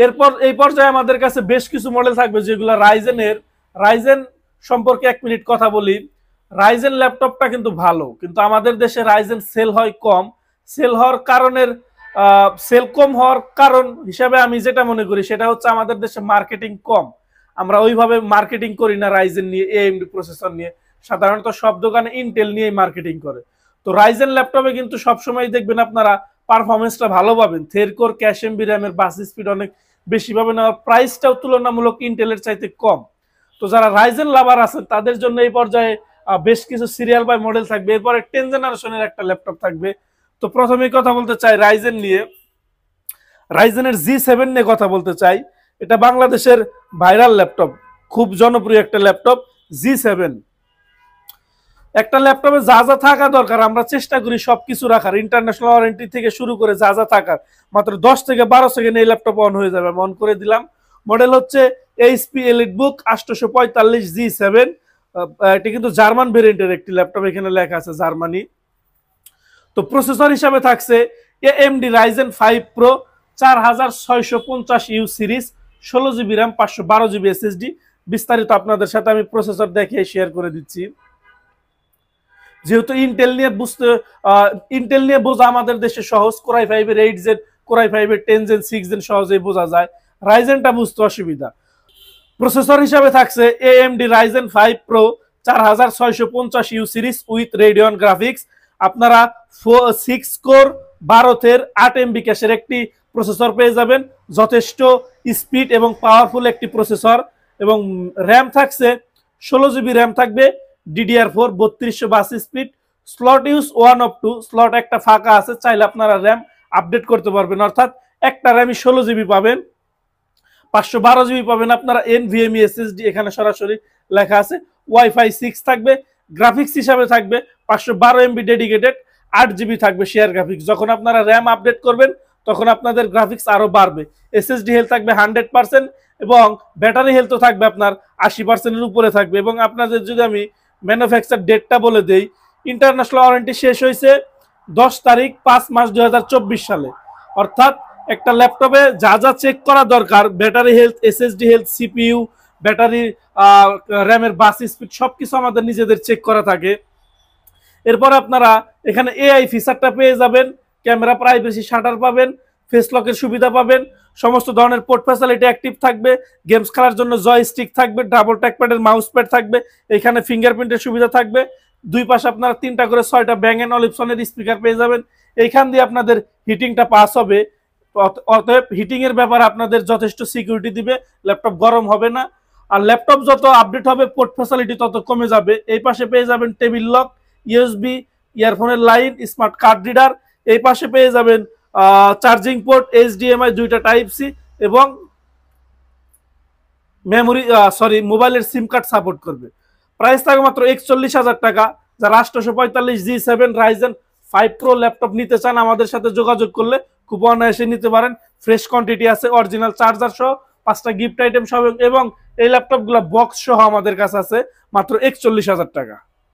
এরপর এই পর্যায়ে আমাদের কাছে বেশ কিছু মডেল থাকবে যেগুলো রাইজেন সম্পর্কে 1 মিনিট কথা বলি। রাইজেন ল্যাপটপটা কিন্তু ভালো, কিন্তু আমাদের দেশে রাইজেন সেল হয় কম। সেল কম হওয়ার কারণ হিসাবে আমি যেটা মনে করি সেটা হচ্ছে আমাদের দেশে মার্কেটিং কম। আমরা ওইভাবে মার্কেটিং করি না রাইজেন নিয়ে, এএমডি প্রসেসর নিয়ে। সাধারণত সব দোকানে ইন্টেল নিয়েই মার্কেটিং করে। তো রাইজেন ল্যাপটপে কিন্তু সবসময় দেখবেন আপনারা পারফরমেন্সটা ভালো পাবেন। থেরকোর ক্যাশ এমবি র্যামের বাস স্পিড অনেক বেশি পাবেন, আর প্রাইসটাও তুলনামূলক ইন্টেলের চাইতে কম। তো যারা রাইজেন লাভার আছেন তাদের জন্য এই পর্যায়ে বেশ কিছু সিরিয়াল বাই মডেল থাকবে। এরপরে 10 জেনারেশনের একটা ল্যাপটপ থাকবে। তো প্রথমেই কথা বলতে চাই রাইজেন নিয়ে, রাইজেনের G7 নিয়ে কথা বলতে চাই। এটা বাংলাদেশের ভাইরাল ল্যাপটপ, খুব জনপ্রিয় একটা ল্যাপটপ G7। একটা ল্যাপটপে যা যা থাকা দরকার আমরা চেষ্টা করি সবকিছু রাখার, ইন্টারন্যাশনাল ওয়ারেন্টি থেকে শুরু করে যা যা থাকার। মাত্র 10 থেকে 12 সেকেন্ড এই ল্যাপটপ অন হয়ে যাবে। আমি অন করে দিলাম। মডেল হচ্ছে এইচপি এলিটবুক 845 G7। এটি কিন্তু জার্মান ভেরিয়েন্টের একটি ল্যাপটপ, এখানে লেখা আছে জার্মানি। তো প্রসেসর হিসাবে থাকছে AMD Ryzen 5 Pro 4650U series, 16GB RAM 512GB SSD। বিস্তারিত আপনাদের সাথে আমি প্রসেসর দেখে শেয়ার করে দিচ্ছি। যেহেতু ইন্টেল নিয়ে বোঝা আমাদের দেশে সহজ, কোরাই 5 এর 8 জেন, কোরাই 5 এর 10 জেন, 6 জেন সহজেই বোঝা যায়। রাইজেনটা বুঝতে অসুবিধা। প্রসেসর হিসাবে থাকছে AMD Ryzen 5 Pro 4650U series with Radeon graphics. আপনারা 6 কোর 12 8MB ক্যাশের একটি প্রসেসর পেয়ে যাবেন, যথেষ্ট স্পিড এবং পাওয়ারফুল একটি প্রসেসর। এবং র্যাম থাকছে 16GB র্যাম থাকবে, DDR4 3200 bus speed. Slot use 1 of 2, slot একটা ফাঁকা আছে, চাইলে আপনারা র্যাম আপডেট করতে পারবেন। অর্থাৎ একটা র্যামই 16GB পাবেন, 512GB পাবেন আপনারা NVMe SSD, এখানে সরাসরি লেখা আছে। ওয়াইফাই 6 থাকবে। গ্রাফিক্স হিসাবে থাকবে 512MB ডেডিকেটেড, 8GB থাকবে শেয়ার গ্রাফিক্স। যখন আপনারা র্যাম আপডেট করবেন তখন আপনাদের গ্রাফিক্স আরো বাড়বে। SSD হেলথ থাকবে 100% এবং ব্যাটারি হেলথও থাকবে আপনার 80%-এর উপরে থাকবে। এবং আপনাদের যদি আমি ম্যানুফ্যাকচার ডেটটা বলে দেই, ইন্টারন্যাশনাল ওয়ারেন্টি শেষ হয়েছে 10 তারিখ 5 মাস 2024 সালে। অর্থাৎ একটা ল্যাপটপে যা যা চেক করা দরকার, battery health, SSD health, CPU, battery, র্যামের বাস স্পিড, সবকিছু আমাদের নিজেদের চেক করা থাকে। এরপর আপনারা এখানে AI ফিচারটা পেয়ে যাবেন, ক্যামেরা প্রাইভেসি শাটার পাবেন, ফেস লকের সুবিধা পাবেন, সমস্ত ধরনের পোর্ট ফ্যাসিলিটি অ্যাক্টিভ থাকবে, গেমস খেলার জন্য জয়স্টিক থাকবে, ডাবল ট্র্যাকপ্যাডের মাউস প্যাড থাকবে, এখানে ফিঙ্গারপ্রিন্টের সুবিধা থাকবে। দুই পাশে আপনারা 3টা করে 6টা ব্যাং এন্ড অলিপসনের স্পিকার পেয়ে যাবেন। এইখান দিয়ে আপনাদের হিটিংটা পাস হবে। অতএব হিটিং এর ব্যাপারে আপনাদের যথেষ্ট সিকিউরিটি দিবে, ল্যাপটপ গরম হবে না। আর ল্যাপটপ যত আপডেট হবে পোর্ট ফ্যাসিলিটি তত কমে যাবে। এই পাশে পেয়ে যাবেন টেবিল লক, USB, ইয়ারফোনের লাইন, স্মার্ট কার্ড রিডার। এই পাশে পেয়ে যাবেন চার্জিং পোর্ট, HDMI 2টা টাইপ সি এবং মোবাইলের সিম কার্ড সাপোর্ট করবে। প্রাইস থাকবে মাত্র 41,000 টাকা। যারা 845 G7 Ryzen 5 Pro ল্যাপটপ নিতে চান আমাদের সাথে যোগাযোগ করলে খুব অনায়াসে নিতে পারেন। ফ্রেশ কোয়ান্টিটি আছে, অরিজিনাল চার্জার সহ 5টা গিফট আইটেম সহ, এবং এই ল্যাপটপগুলো বক্স সহ আমাদের কাছে আছে মাত্র 41,000 টাকা।